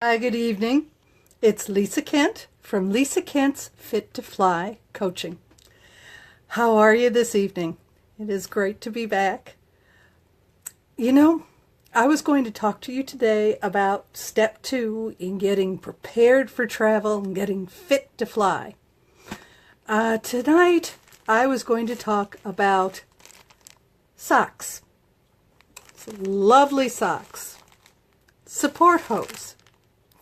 Hi, good evening. It's Lisa Kent from Lisa Kent's Fit to Fly Coaching. How are you this evening? It is great to be back. I was going to talk to you today about step 2 in getting prepared for travel and getting fit to fly. Tonight, I was going to talk about socks. Lovely socks. Support hose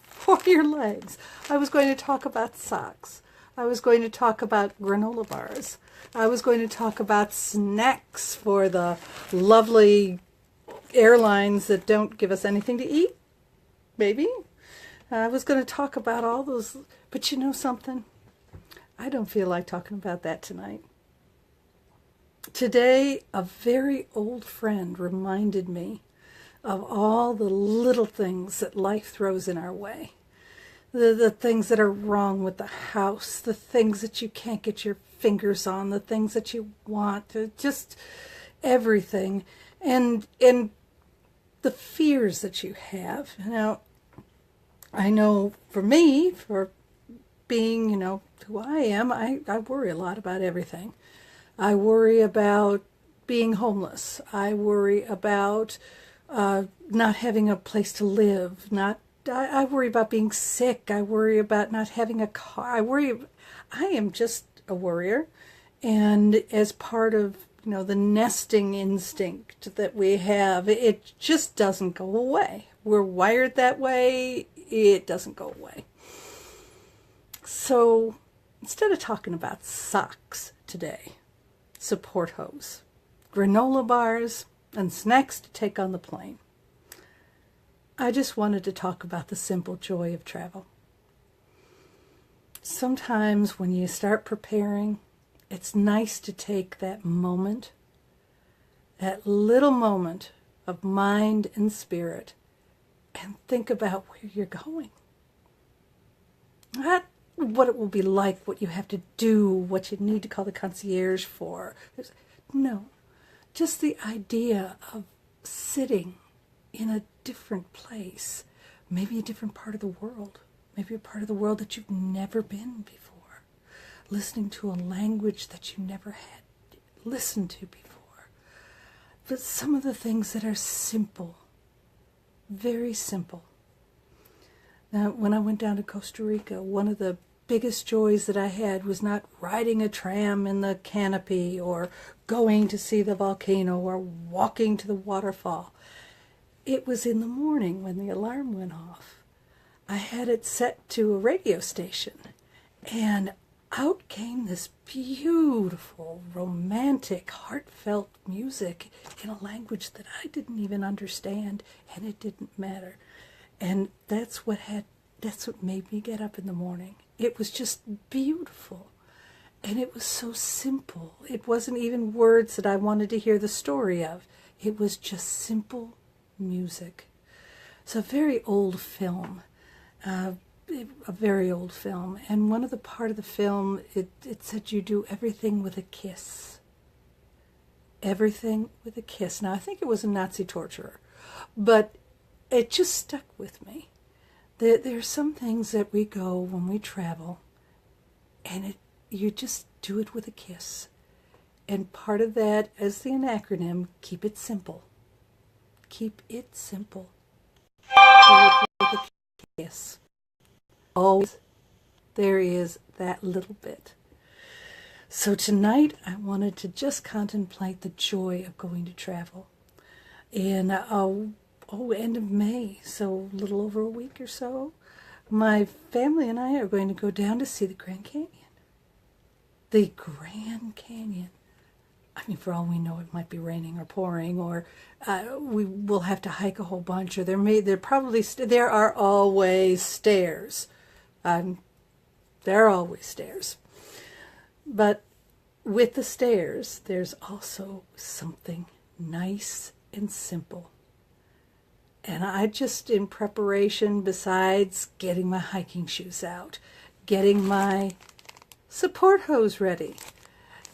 for your legs. I was going to talk about socks. I was going to talk about granola bars. I was going to talk about snacks for the lovely airlines that don't give us anything to eat. Maybe. I was going to talk about all those, but you know something? I don't feel like talking about that tonight. Today, a very old friend reminded me of all the little things that life throws in our way. The things that are wrong with the house, the things that you can't get your fingers on, the things that you want, just everything. And the fears that you have. Now, I know for me, for being, who I am, I worry a lot about everything. I worry about being homeless. I worry about not having a place to live. I worry about being sick. I worry about not having a car. I am just a worrier. And as part of, the nesting instinct that we have, it just doesn't go away. We're wired that way. It doesn't go away. So instead of talking about socks today, support hose, granola bars, and snacks to take on the plane, I just wanted to talk about the simple joy of travel. Sometimes when you start preparing, it's nice to take that moment, that little moment of mind and spirit, and think about where you're going. Not what it will be like, what you have to do, what you need to call the concierge for. No, just the idea of sitting in a different place, maybe a different part of the world, maybe a part of the world that you've never been before, listening to a language that you never had listened to before. But some of the things that are simple, very simple. Now, when I went down to Costa Rica, one of the biggest joys that I had was not riding a tram in the canopy or going to see the volcano or walking to the waterfall. It was in the morning when the alarm went off. I had it set to a radio station, and out came this beautiful, romantic, heartfelt music in a language that I didn't even understand, and it didn't matter. And that's what made me get up in the morning. It was just beautiful. And it was so simple. It wasn't even words that I wanted to hear the story of. It was just simple music. It's a very old film. A very old film. And one of the part of the film, it said you do everything with a kiss. Everything with a kiss. Now, I think it was a Nazi torturer. But it just stuck with me. There are some things that we go when we travel, and you just do it with a kiss. And part of that, as the acronym, keep it simple. Keep it simple. Do it with a kiss. Always there is that little bit. So tonight I wanted to just contemplate the joy of going to travel. And end of May, so a little over a week or so, my family and I are going to go down to see the Grand Canyon. The Grand Canyon. I mean, for all we know, it might be raining or pouring, or we will have to hike a whole bunch, or there are always stairs. There are always stairs. But with the stairs, there's also something nice and simple. And I just, in preparation, besides getting my hiking shoes out, getting my support hose ready,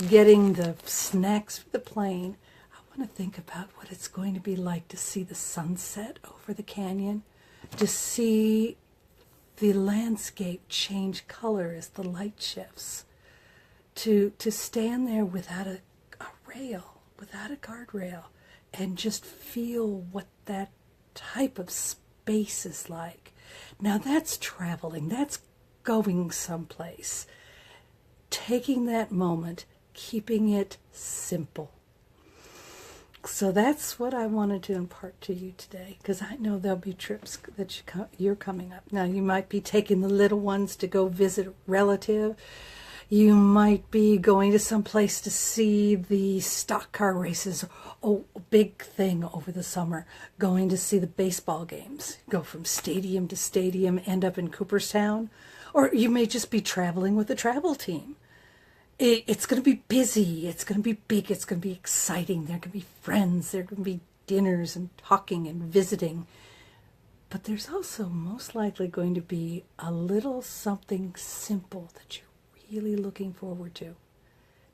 getting the snacks for the plane, I want to think about what it's going to be like to see the sunset over the canyon, to see the landscape change color as the light shifts. To stand there without a rail, without a guardrail, and just feel what that type of space is like. Now that's traveling, that's going someplace. Taking that moment, keeping it simple. So that's what I wanted to impart to you today, because I know there'll be trips that you're coming up. Now you might be taking the little ones to go visit a relative. You might be going to some place to see the stock car races. Oh, a big thing over the summer. Going to see the baseball games. Go from stadium to stadium, end up in Cooperstown. Or you may just be traveling with a travel team. It's going to be busy. It's going to be big. It's going to be exciting. There are going to be friends. There are going to be dinners and talking and visiting. But there's also most likely going to be a little something simple that you're really looking forward to.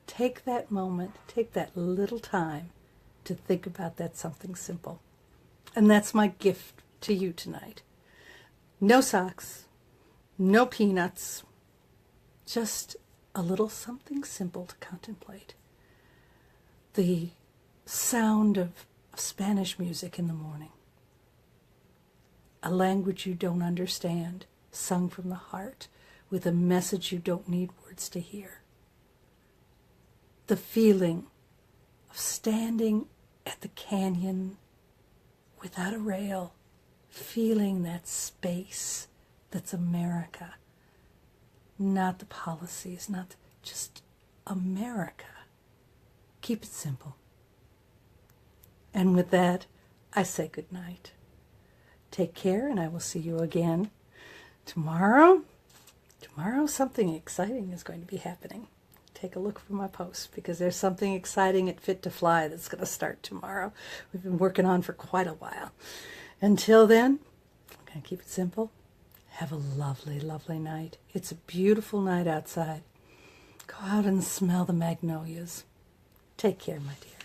Take that moment, take that little time to think about that something simple. And that's my gift to you tonight. No socks, no peanuts, just a little something simple to contemplate. The sound of Spanish music in the morning. A language you don't understand, sung from the heart, with a message you don't need words to hear. The feeling of standing at the canyon without a rail, feeling that space that's America. Not the policies, not just America. Keep it simple. And with that, I say good night. Take care, and I will see you again tomorrow. Tomorrow something exciting is going to be happening. Take a look for my post, because there's something exciting at Fit to Fly that's going to start tomorrow. We've been working on for quite a while. Until then, I'm going to keep it simple. Have a lovely, lovely night. It's a beautiful night outside. Go out and smell the magnolias. Take care, my dear.